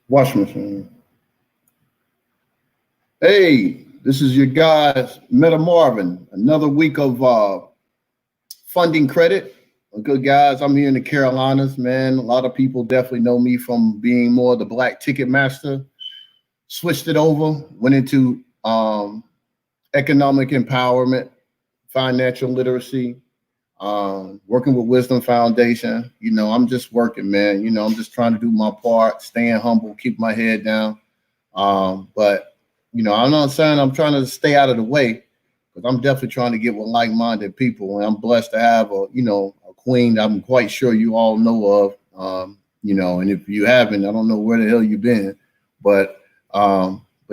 Wash machine. Hey, this is your guys, Meta Marvin. Another week of funding credit. Good guys, I'm here in the Carolinas, man. A lot of people definitely know me from being more the black ticket master. Switched it over, went into economic empowerment, financial literacy, working with Wisdom Foundation. I'm just working, man. I'm just trying to do my part, staying humble, keep my head down. But I'm not saying I'm trying to stay out of the way, because I'm definitely trying to get with like-minded people, and I'm blessed to have a queen I'm quite sure you all know of. And if you haven't, I don't know where the hell you've been, but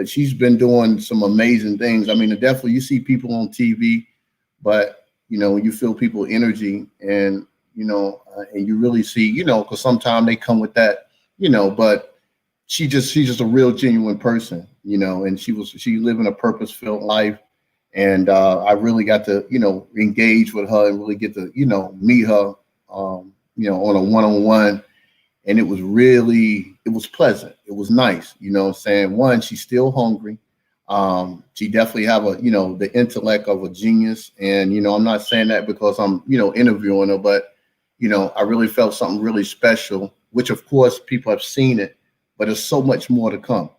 she's been doing some amazing things. I mean, definitely you see people on TV, but when you feel people energy, and and you really see, because sometimes they come with that, but she's just a real genuine person, and she living a purpose-filled life. And I really got to, engage with her and really get to, meet her, on a one-on-one. And it was pleasant. It was nice. What I'm saying? One, she's still hungry. She definitely have the intellect of a genius. And, I'm not saying that because I'm, interviewing her, but, I really felt something really special, which of course people have seen it, but there's so much more to come.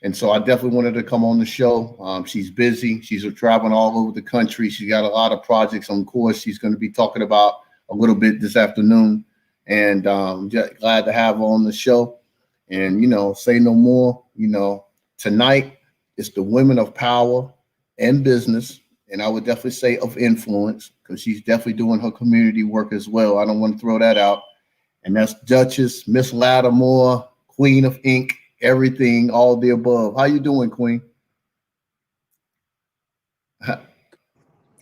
And so I definitely wanted to come on the show. She's busy. She's traveling all over the country. She's got a lot of projects on course. She's going to be talking about a little bit this afternoon. And just glad to have her on the show. And, say no more. Tonight it's the women of power and business. And I would definitely say of influence, because she's definitely doing her community work as well. I don't want to throw that out. And that's Dutchess, Miss Lattimore, Queen of Ink. Everything, all the above. How you doing, Queen? Are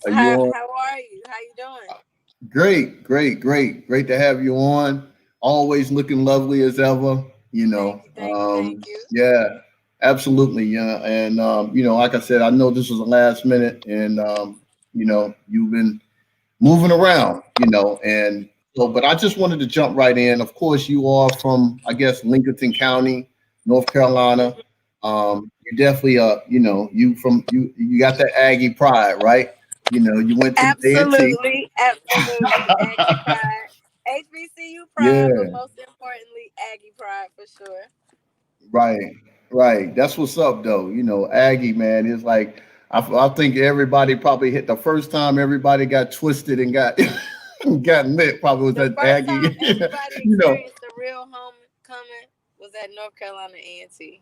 you How on? how are you? How you doing? Great, great, great. Great to have you on. Always looking lovely as ever. Thank you, thank you, thank you. Yeah, absolutely. Yeah. And like I said, I know this was a last minute, and you've been moving around, and so, but I just wanted to jump right in. Of course, you are from, I guess, Lincoln County, North Carolina. Mhm. You definitely, you got that Aggie pride, right? You went to the A&T. Absolutely, absolutely. Aggie pride, HBCU pride, but Yeah, most importantly, Aggie pride for sure. right, right. That's what's up, though. Aggie, man, is like, I think everybody probably hit the first time everybody got twisted and got got lit probably was The at first Aggie. time everybody you know, experienced the real homecoming was at North Carolina A&T.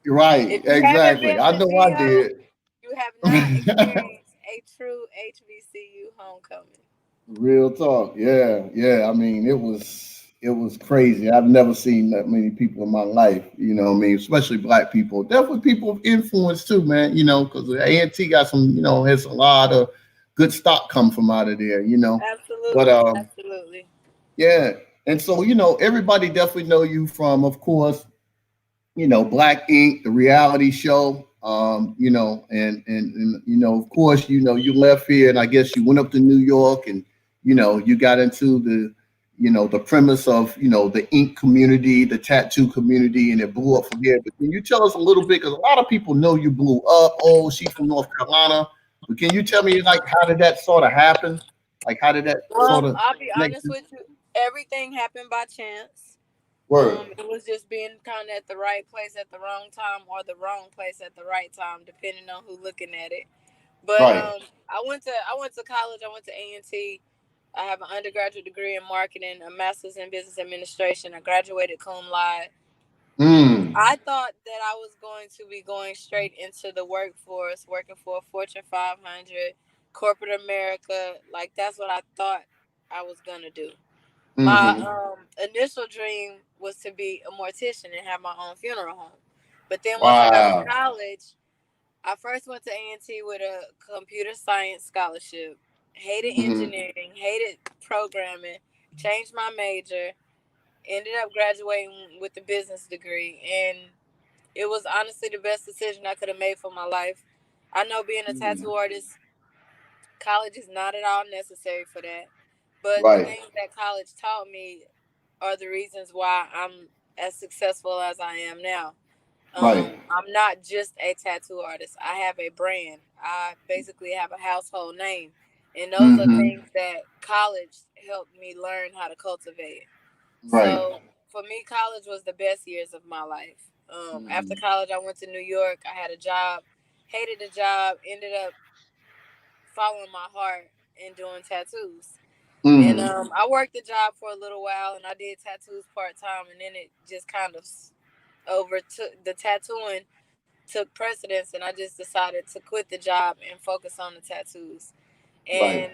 right, If you haven't exactly. been I to know I GO, did. you have not experienced a true HBCU homecoming. Real talk. Yeah, yeah. I mean, it was crazy. I've never seen that many people in my life, what I mean, especially black people. Definitely people of influence too, man, because A&T got some, has a lot of good stock come from out of there. But Absolutely, absolutely. yeah. And so, everybody definitely know you from, of course, Black Ink, the reality show. And of course, you left here, and I guess you went up to New York, and you got into the premise of the ink community, the tattoo community, and it blew up from here. But can you tell us a little bit, because a lot of people know you blew up. Oh, she's from North Carolina, but can you tell me, like, how did that sort of happen? Like, how did that sort of I'll be connect honest to? with you. Everything happened by chance. Word. It was just being kind of at the right place at the wrong time, or the wrong place at the right time, depending on who looking at it. But Right. I went to college. I went to A&T. I have an undergraduate degree in marketing, a master's in business administration. I graduated cum laude. Mm. I thought that I was going to be going straight into the workforce, working for a Fortune 500, corporate America. Like, that's what I thought I was gonna do. My Mm-hmm. initial dream was to be a mortician and have my own funeral home. But then once I got to Wow. college, I first went to A&T with a computer science scholarship. Hated Mm-hmm. engineering, hated programming, changed my major, ended up graduating with a business degree. And It was honestly the best decision I could have made for my life. I know being a tattoo Mm. artist, college is not at all necessary for that. But the Right. things that college taught me are the reasons why I'm as successful as I am now. Right. I'm not just a tattoo artist. I have a brand. I basically have a household name. And those are Mm-hmm. things that college helped me learn how to cultivate. Right. So for me, college was the best years of my life. After Mm-hmm. college, I went to New York. I had a job, hated the job, ended up following my heart and doing tattoos. And Mm-hmm. I worked the job for a little while, and I did tattoos part time, and then it just kind of overtook the tattooing took precedence, and I just decided to quit the job and focus on the tattoos. Right. And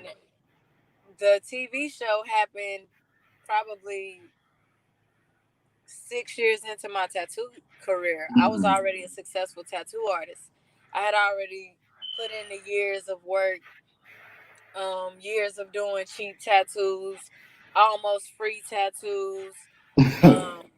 the TV show happened probably 6 years into my tattoo career. I was Mm-hmm. already a successful tattoo artist. I had already put in the years of work, years of doing cheap tattoos, almost free tattoos, um,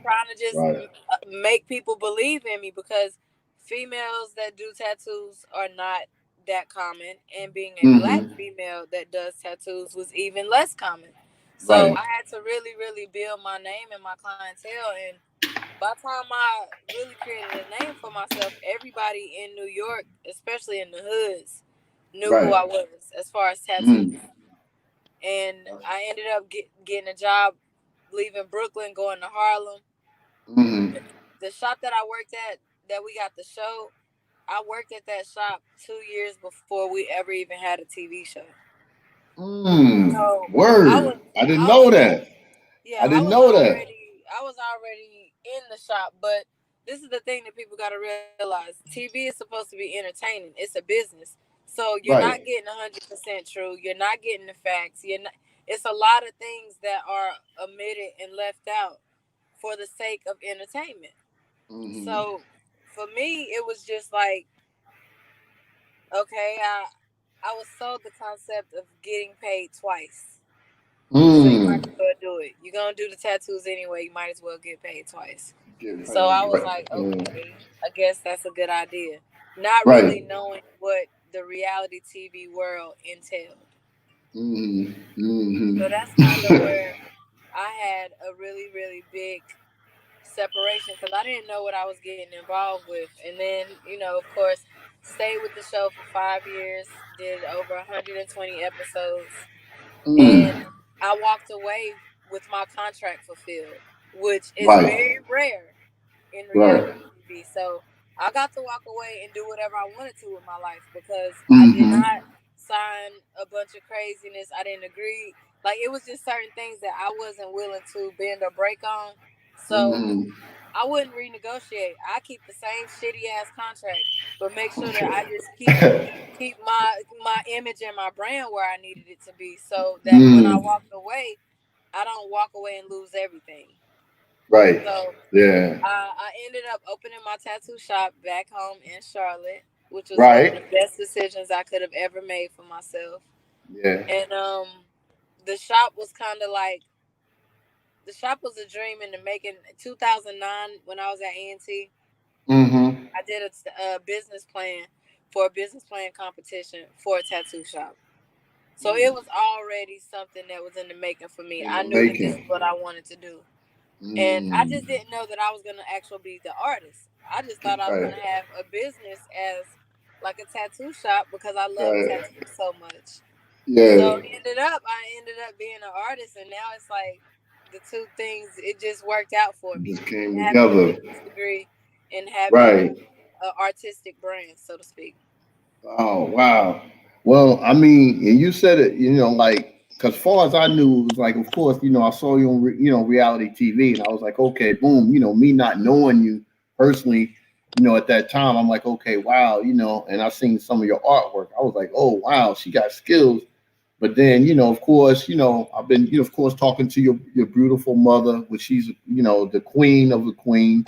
trying to just Right. make people believe in me because females that do tattoos are not that common, and being a black Mm-hmm. female that does tattoos was even less common. So Right. I had to really, really build my name and my clientele. And by the time I really created a name for myself, everybody in New York, especially in the hoods, knew who I Right. was as far as tattoos. Mm. And I ended up getting a job leaving Brooklyn, going to Harlem. Mm-hmm. The shop that I worked at, that we got the show, I worked at that shop 2 years before we ever even had a TV show. Mm. So I was, Word. I didn't I know was, that. yeah, I didn't know that. I was already in the shop. But this is the thing that people got to realize: TV is supposed to be entertaining. It's a business, so you're not Right. getting 100% true. You're not getting the facts. You're not. It's a lot of things that are omitted and left out for the sake of entertainment. Mm-hmm. So for me, it was just like, okay, I was sold the concept of getting paid twice. So you might Mm. as well do it. You're gonna do the tattoos anyway, you might as well get paid twice. Get So I paid. was Right. like, Mm. okay, I guess that's a good idea. Not really Right. knowing what the reality TV world entailed. Mm-hmm. So that's kind of Mm-hmm. where I had a really, really big separation because I didn't know what I was getting involved with. And then, of course, stayed with the show for 5 years, did over 120 episodes, and mm. I walked away with my contract fulfilled, which is Right. very rare in Right. reality TV. So I got to walk away and do whatever I wanted to with my life because I did Mm-hmm. not sign a bunch of craziness. I didn't agree. Like, it was just certain things that I wasn't willing to bend or break on. So Mm-hmm. I wouldn't renegotiate. I keep the same shitty ass contract, but make sure that I Okay. just keep my image and my brand where I needed it to be, so that when I Mm. walked away, I don't walk away and lose everything. Right. So Yeah. I ended up opening my tattoo shop back home in Charlotte, which was one of Right. the best decisions I could have ever made for myself. Yeah. And the shop was kind of like the shop was a dream in the making. 2009, when I was at A&T, Mm-hmm. I did a business plan for a business plan competition for a tattoo shop. So it was already something that was in the making for me. In I the knew that this is making. what I wanted to do. And I just Mm. didn't know that I was going to actually be the artist. I just thought I was going Right. to have a business as like a tattoo shop because I love Right. tattoos so much. So Yeah. I ended up being an artist, and now it's like the two things, it just worked out for me. Just came Having a together. business degree and having Right. an artistic brand, so to speak. Oh, wow. Well, I mean, and you said it, like, because far as I knew, it was like, of course, I saw you on, reality TV, and I was like, okay, boom, me not knowing you personally, at that time, I'm like, okay, wow, and I seen some of your artwork. I was like, oh, wow, she got skills. But then, of course, I've been, of course, talking to your beautiful mother, which she's, the queen of the queen,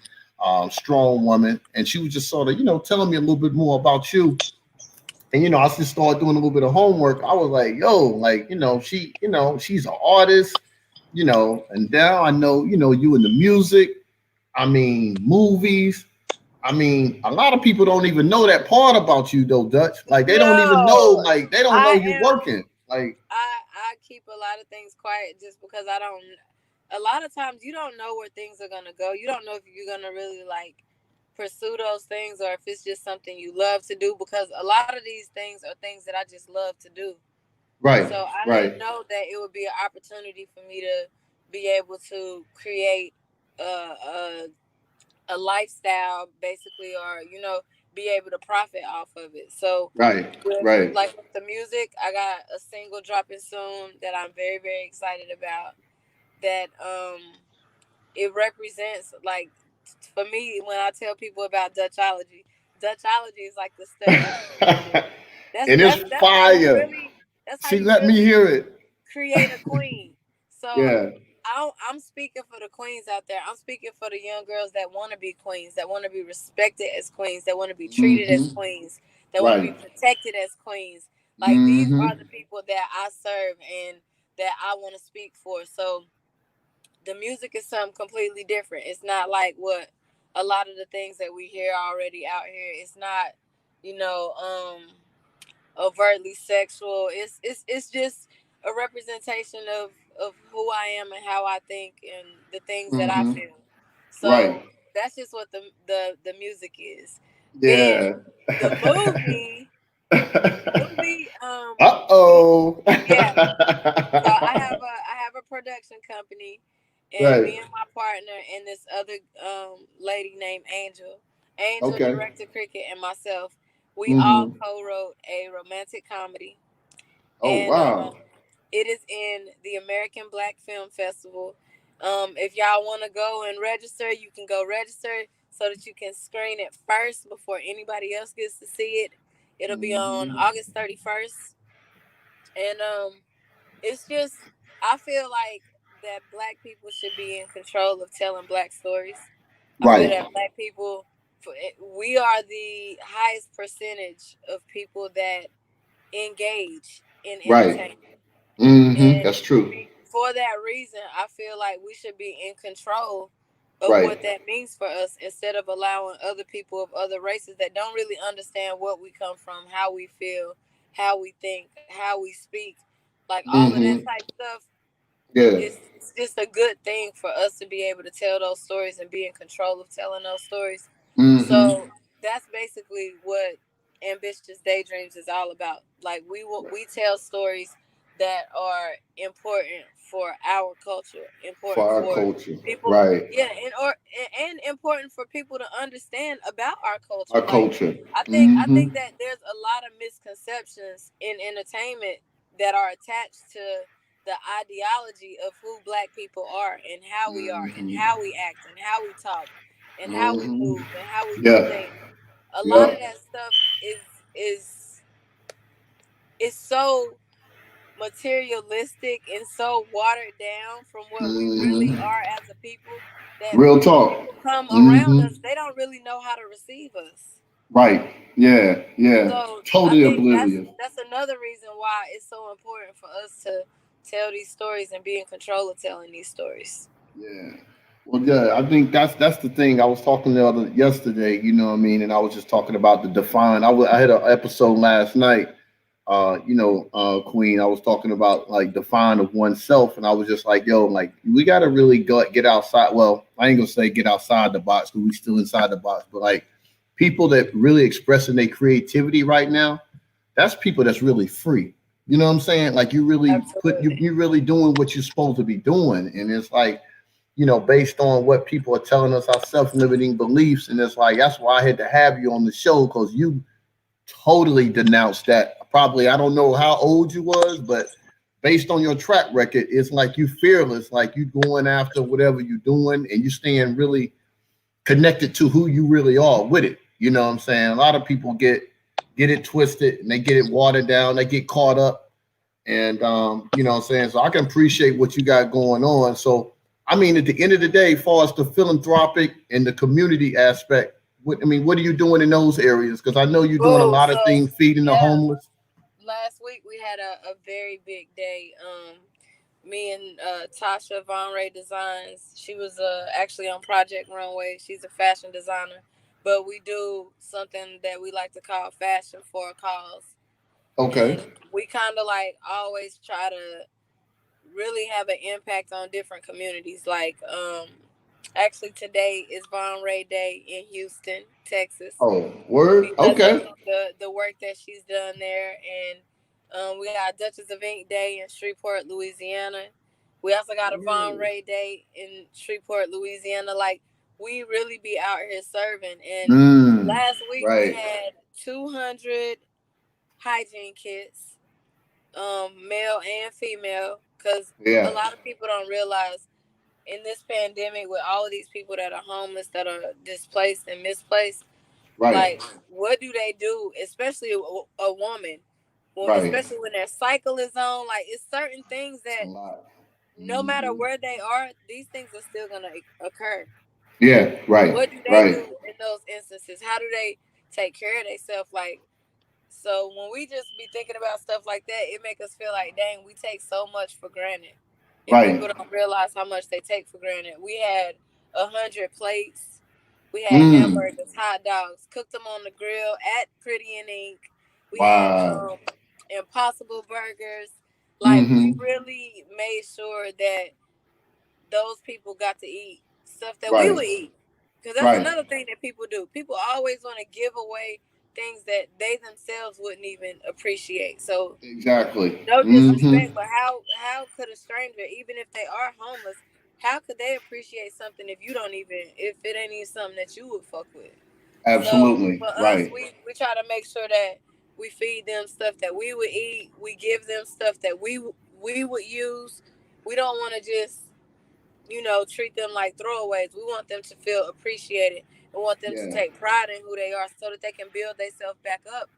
strong woman, and she was just sort of, telling me a little bit more about you. And I just started doing a little bit of homework. I was like, yo, like, she's an artist, and now I know, you in the music. I mean, movies. I mean, a lot of people don't even know that part about you though, Dutch. Like they don't even know, No, like they don't know I you am. working. Like I keep a lot of things quiet just because I don't. A lot of times you don't know where things are gonna go. You don't know if you're gonna really like pursue those things or if it's just something you love to do. Because a lot of these things are things that I just love to do. right, So I didn't right, know that it would be an opportunity for me to be able to create a, a lifestyle basically, or be able to profit off of it. So right, with right. like with the music, I got a single dropping soon that I'm very very excited about. That it represents like for me when I tell people about Dutchology. Dutchology is like the study of queenship. That's And it's that's that's how you fire. really that's how See, you let me really hear it. create a queen. So Yeah. I'm speaking for the queens out there. I'm speaking for the young girls that want to be queens, that want to be respected as queens, that want to be treated as Mm-hmm. queens, that want to be Right. protected as queens. Like these Mm-hmm. are the people that I serve and that I want to speak for. So the music is something completely different. It's not like what a lot of the things that we hear already out here. It's not, you know, overtly sexual. It's just a representation of who I am and how I think and the things that I Mm-hmm. feel. Right. So that's just what the music is. Then Yeah. the movie, we Uh-oh. yeah. So I have a production company, and Right. me and my partner and this other lady named Angel Okay. directed Cricket, and myself. We all Mm-hmm. co-wrote a romantic comedy, Oh and wow. it is in the American Black Film Festival. If y'all want to go and register, you can go register so that you can screen it first before anybody else gets to see it. It'll be on Mm-hmm. August 31st, and it's just I feel like that black people should be in control of telling black stories. I feel Right. that black people, we are the highest percentage of people that engage in Right. entertainment. Mm-hmm. And That's true. for that reason, I feel like we should be in control of Right. what that means for us instead of allowing other people of other races that don't really understand what we come from, how we feel, how we think, how we speak, like all of that Mm-hmm. type stuff. Yeah. It's just a good thing for us to be able to tell those stories and be in control of telling those stories. Mm-hmm. So that's basically what Ambitious Daydreams is all about. Like we tell stories that are important for our culture, For important our for culture. people, Right. yeah, and important for people to understand about our culture. Our Like culture. I Mm-hmm. think that there's a lot of misconceptions in entertainment that are attached to the ideology of who black people are and how we are and Mm-hmm. how we act and how we talk and how we Mm-hmm. move and how we do Yeah. things. A lot of Yep. that stuff is is so materialistic and so watered down from what we really Mm-hmm. are as a people that Real when talk. people come around Mm-hmm. us, they don't really know how to receive us. Right. Yeah. Yeah. So I Totally think that's oblivious. that's another reason why it's so important for us to tell these stories and be in control of telling these stories. Yeah. Well, yeah, I think that's the thing. I was talking the other yesterday, you know what I mean, and I was just talking about the define. I had an episode last night, Queen. I was talking about like define of oneself, and I was just like, yo, like we gotta really go get outside. Well, I ain't gonna say get outside the box because we still inside the box, but like people that really expressing their creativity right now, that's people that's really free. You know what I'm saying? Like you really Absolutely. you really doing what you're supposed to be doing, and it's like based on what people are telling us, our self-limiting beliefs. And it's like, that's why I had to have you on the show because you totally denounced that. Probably, I don't know how old you was, but based on your track record, it's like you fearless, like you going after whatever you're doing and you staying really connected to who you really are with it. You know what I'm saying? A lot of people get it twisted and they get it watered down, they get caught up and you know what I'm saying? So I can appreciate what you got going on. So I mean, at the end of the day, as far as the philanthropic and the community aspect, what are you doing in those areas? Because I know you're doing a Oh, lot of so things feeding the yeah. homeless. Last week we had a very big day. me and Tasha Von Ray Designs. She was actually on Project Runway. She's a fashion designer, but we do something that we like to call fashion for a cause, Okay. and we kind of like always try to really have an impact on different communities. Like, actually today is Von Ray Day in Houston, Texas, Oh, word. because of Okay. the work that she's done there. And we got Dutchess of Ink Day in Shreveport, Louisiana. We also got a Von Mm. Ray Day in Shreveport, Louisiana. Like, we really be out here serving. And Mm. last week we Right. had 200 hygiene kits, male and female, because a Yeah. lot of people don't realize in this pandemic, with all of these people that are homeless, that are displaced and misplaced, Right. like, what do they do, especially a woman, well, Right. especially when their cycle is on? Like, it's certain things It's a that lot. no matter Hmm. where they are, these things are still gonna occur. Yeah. Right. What do they Right. do in those instances? How do they take care of themselves? Like, so when we just be thinking about stuff like that, it make us feel like, dang, we take so much for granted, and people Right. don't realize how much they take for granted. We had 100 plates. We had Mm. hamburgers, hot dogs, cooked them on the grill at Pretty and Ink. We had Wow. Impossible burgers. Like, we Hmm. really made sure that those people got to eat stuff that we Right. would eat. Because that's Right. another thing that people do. People always want to give away things that they themselves wouldn't even appreciate. So, Exactly. no Hmm. disrespect, but how could a stranger, even if they are homeless, how could they appreciate something if you don't even, if it ain't even something that you would fuck with? So Absolutely. for us, Right. we try to make sure that we feed them stuff that we would eat. We give them stuff that we would use. We don't want to just, treat them like throwaways. We want them to feel appreciated. We want them to Yeah. take pride in who they are, so that they can build themselves back up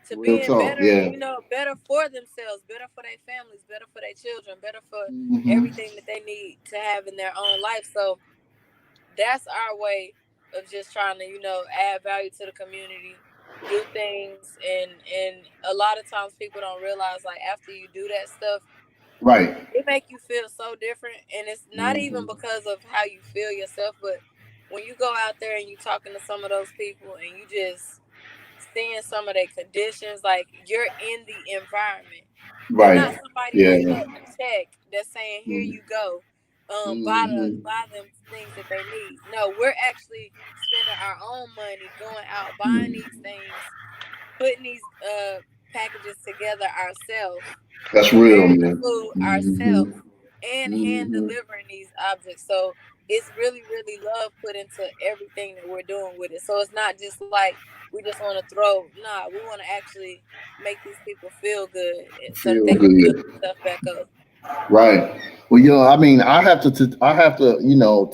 to Real being talk. better, Yeah. better for themselves, better for their families, better for their children, better for Hmm. everything that they need to have in their own life. So that's our way of just trying to, add value to the community, do things. And a lot of times people don't realize, like, after you do that stuff, Right. it make you feel so different. And it's not even Hmm. because of how you feel yourself, but when you go out there and you talking to some of those people and you just seeing some of their conditions, like, you're in the environment. You're not Right. somebody Yeah. getting a check that's saying, here you go, Hmm. buy them things that they need. No, we're actually spending our own money, going out buying these things, putting these packages together ourselves, That's real, preparing the man. food Hmm. ourselves, and hand Hmm. delivering these objects. So it's really, really love put into everything that we're doing with it. So it's not just like we just want to throw. Nah, we want to actually make these people feel good, so that Feel they can build good. themselves back up. Right. Well, I mean, I have to,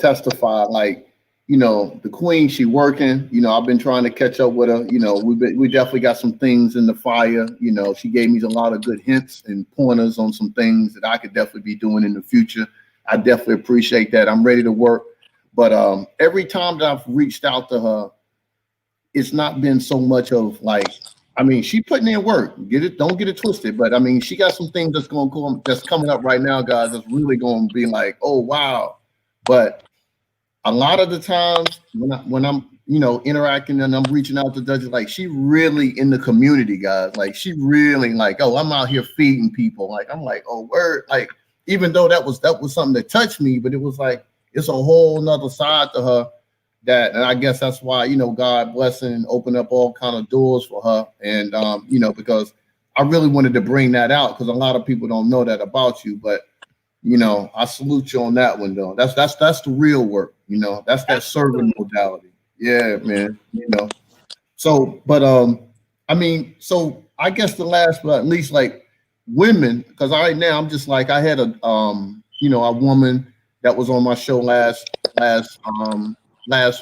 testify. Like, the queen, she working. I've been trying to catch up with her. We definitely got some things in the fire. She gave me a lot of good hints and pointers on some things that I could definitely be doing in the future. I definitely appreciate that. I'm ready to work. But every time that I've reached out to her, it's not been so much of like, I mean, she putting in work. Don't get it twisted. But I mean, she got some things that's coming up right now, guys. That's really going to be like, oh wow. But a lot of the times when I'm interacting and I'm reaching out to Dutchess, like, she really in the community, guys. Like, she really like, oh, I'm out here feeding people. Like, I'm like, oh word. Like, even though that was something that touched me, but it was like it's a whole nother side to her that, and I guess that's why, God blessing and open up all kind of doors for her. And because I really wanted to bring that out because a lot of people don't know that about you. But I salute you on that one though. That's the real work. That's that serving Absolutely. modality. Yeah, man. So, but I mean, so I guess the last but at least, like, women, because right now I'm just like, I had a woman that was on my show last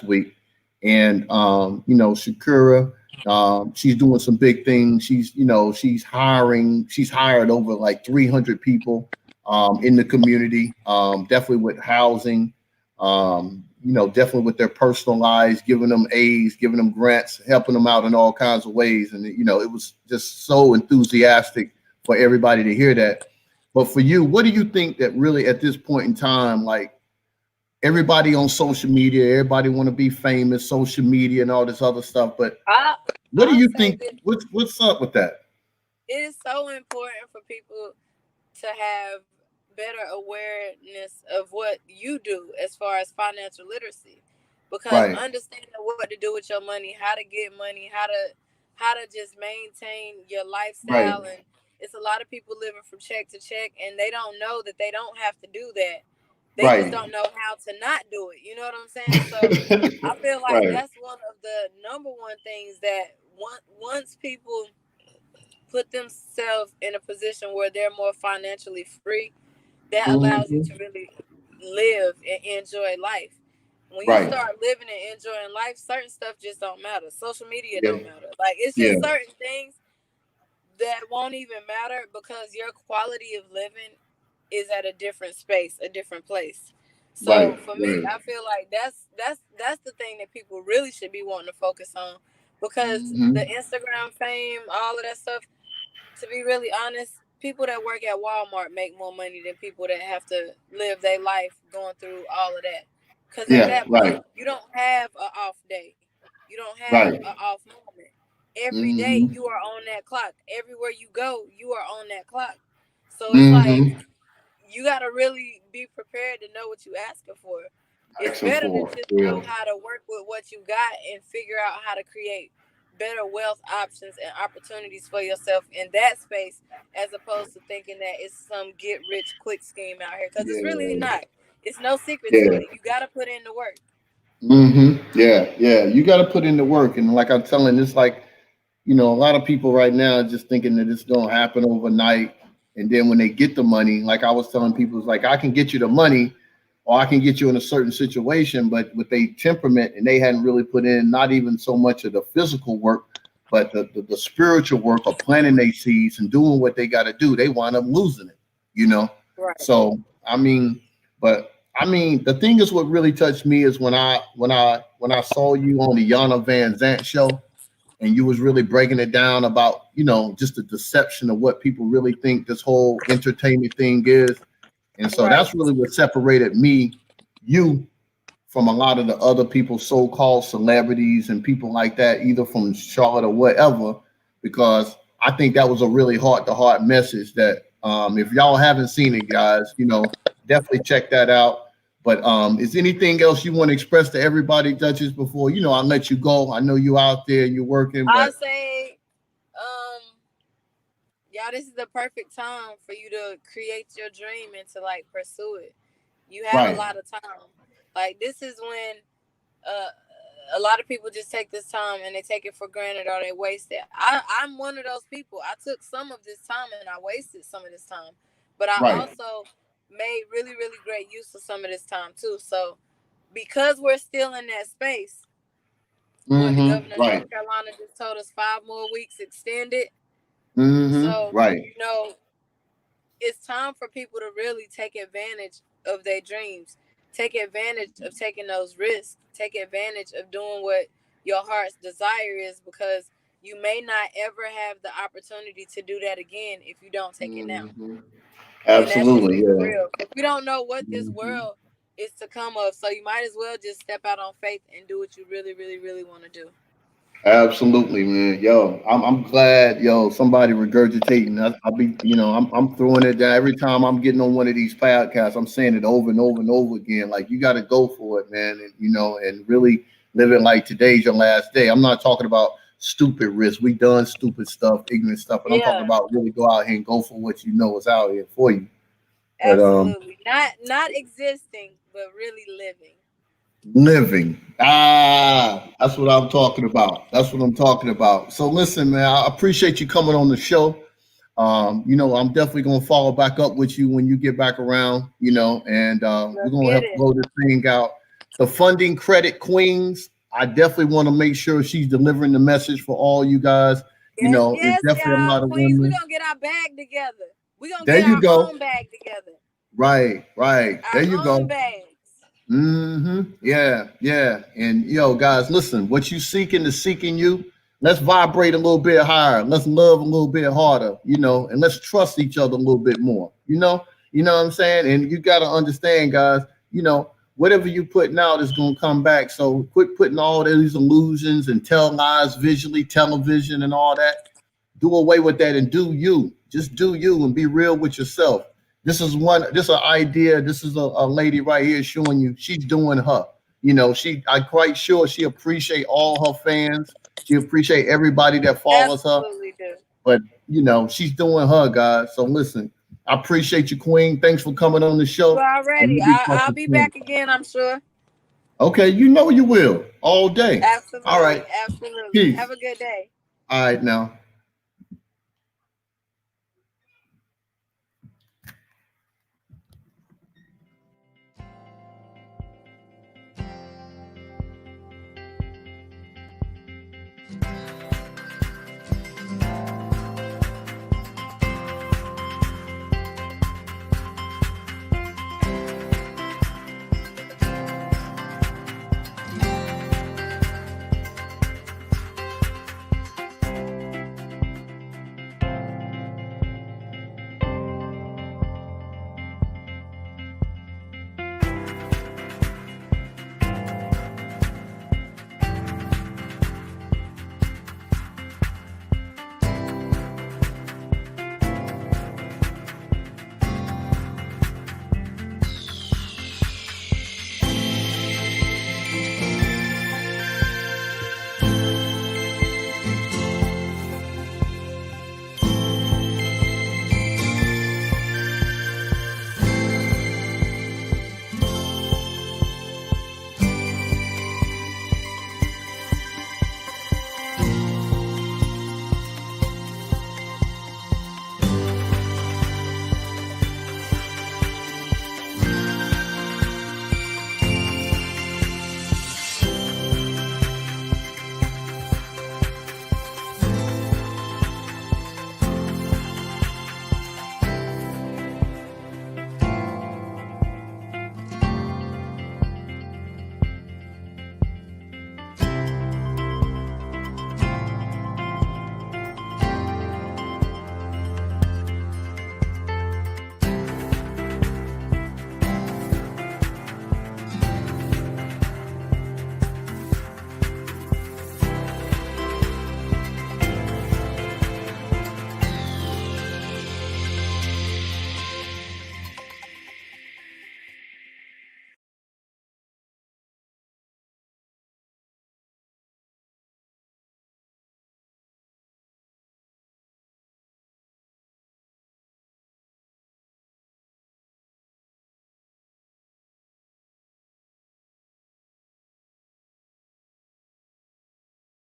week, and Shakira, she's doing some big things. She's hired over like 300 people in the community, definitely with housing, definitely with their personal lives, giving them aids, giving them grants, helping them out in all kinds of ways. And it was just so enthusiastic for everybody to hear that. But for you, what do you think that really at this point in time, like everybody on social media, everybody want to be famous, social media and all this other stuff. But I what do I'll you say think? this: What's up with that? it is so important for people to have better awareness of what you do as far as financial literacy, because Right, understanding what to do with your money, how to get money, how to just maintain your right, lifestyle. And it's a lot of people living from check to check, and they don't know that they don't have to do that. They just right, don't know how to not do it. You know what I'm saying? So I feel like right. that's one of the number one things that once people put themselves in a position where they're more financially free, that allows you Hmm. to really live and enjoy life. When you Right. start living and enjoying life, certain stuff just don't matter. Social media Yeah. don't matter. Like, it's Yeah. just certain things that won't even matter because your quality of living is at a different space, a different place. So Right. for me, Right. I feel like that's the thing that people really should be wanting to focus on, because Hmm. the Instagram fame, all of that stuff, to be really honest, people that work at Walmart make more money than people that have to live their life going through all of that. Because at Yeah. that Right. point, you don't have an off day, you don't have Right. an off moment. Every day Hmm. you are on that clock. Everywhere you go, you are on that clock. So it's like Hmm. you got to really be prepared to know what you asking for. It's Action better to for. just Yeah. know how to work with what you got and figure out how to create better wealth options and opportunities for yourself in that space, as opposed to thinking that it's some get rich quick scheme out here, because it's really Yeah. not. It's no secret to Yeah. it. You got to put in the work. Yeah. Yeah. You got to put in the work, and like I'm telling, it's like a lot of people right now are just thinking that it's going to happen overnight. And then when they get the money, like I was telling people, it's like, I can get you the money or I can get you in a certain situation, but with a temperament, and they hadn't really put in not even so much of the physical work, but the spiritual work of planting their seeds and doing what they got to do, they wind up losing it, you know? Right. So, I mean, but I mean, the thing is what really touched me is when I saw you on the Yana Van Zant show, and you was really breaking it down about just the deception of what people really think this whole entertainment thing is. And so Right. that's really what separated you from a lot of the other people, so-called celebrities and people like that, either from Charlotte or whatever, because I think that was a really heart-to-heart message that, if y'all haven't seen it, guys, definitely check that out. But is anything else you want to express to everybody, Duchess, before I let you go? I know you out there and you're working, I but say, y'all, this is the perfect time for you to create your dream and to like pursue it. You have a right. lot of time. Like, this is when uh, a lot of people just take this time and they take it for granted or they waste it. I'm one of those people. I took some of this time and I wasted some of this time, but I Right. also made really, really great use of some of this time too. So because we're still in that space, the governor of Right. North Carolina just told us 5 more weeks extended. So, Right. it's time for people to really take advantage of their dreams, take advantage of taking those risks, take advantage of doing what your heart's desire is, because you may not ever have the opportunity to do that again if you don't take it now. Hmm. And that's just Absolutely. being Yeah. real. Because we don't know what this Mhm. world is to come of. So you might as well just step out on faith and do what you really, really, really want to do. Absolutely, man. Yo, I'm glad, somebody regurgitating. I'll be, I'm throwing it down every time I'm getting on one of these podcasts. I'm saying it over and over and over again. Like, you got to go for it, man, and and really live it like today's your last day. I'm not talking about stupid risk. We done stupid stuff, ignorant stuff, but I'm talking Yeah, about really go out here and go for what you know is out here for you. But absolutely. Not existing, but really living. living. That's what I'm talking about. That's what I'm talking about. So listen, man, I appreciate you coming on the show. I'm definitely gonna follow back up with you when you get back around, and we're Let's gonna get help it. blow this thing out. The funding credit queens, I definitely want to make sure she's delivering the message for all you guys. Yes, It's yes, definitely a y'all. lot of Queens, we're women. gonna get our bag together. We're gonna There get you our go. own bag together. Right, right. There you Our own go. bags. Yeah, yeah. And guys, listen, what you seeking is seeking you. Let's vibrate a little bit higher. Let's love a little bit harder, you know, and let's trust each other a little bit more, you know? You know what I'm saying? And you got to understand, guys, you know, whatever you putting out is going to come back. So quit putting all these illusions and tell lies visually, television and all that. Do away with that and do you. Just do you and be real with yourself. This is an idea. This is a lady right here showing you she's doing her. You know, I'm quite sure she appreciate all her fans. She appreciate everybody that follows her. Absolutely do. But you know, she's doing her, guys. So listen, I appreciate you, Queen. Thanks for coming on the You show. And already. we'll be I'll talking be soon. back again, I'm sure. Okay, you know you will all day. All Absolutely. right. Absolutely. Peace. Have a good day. All right now.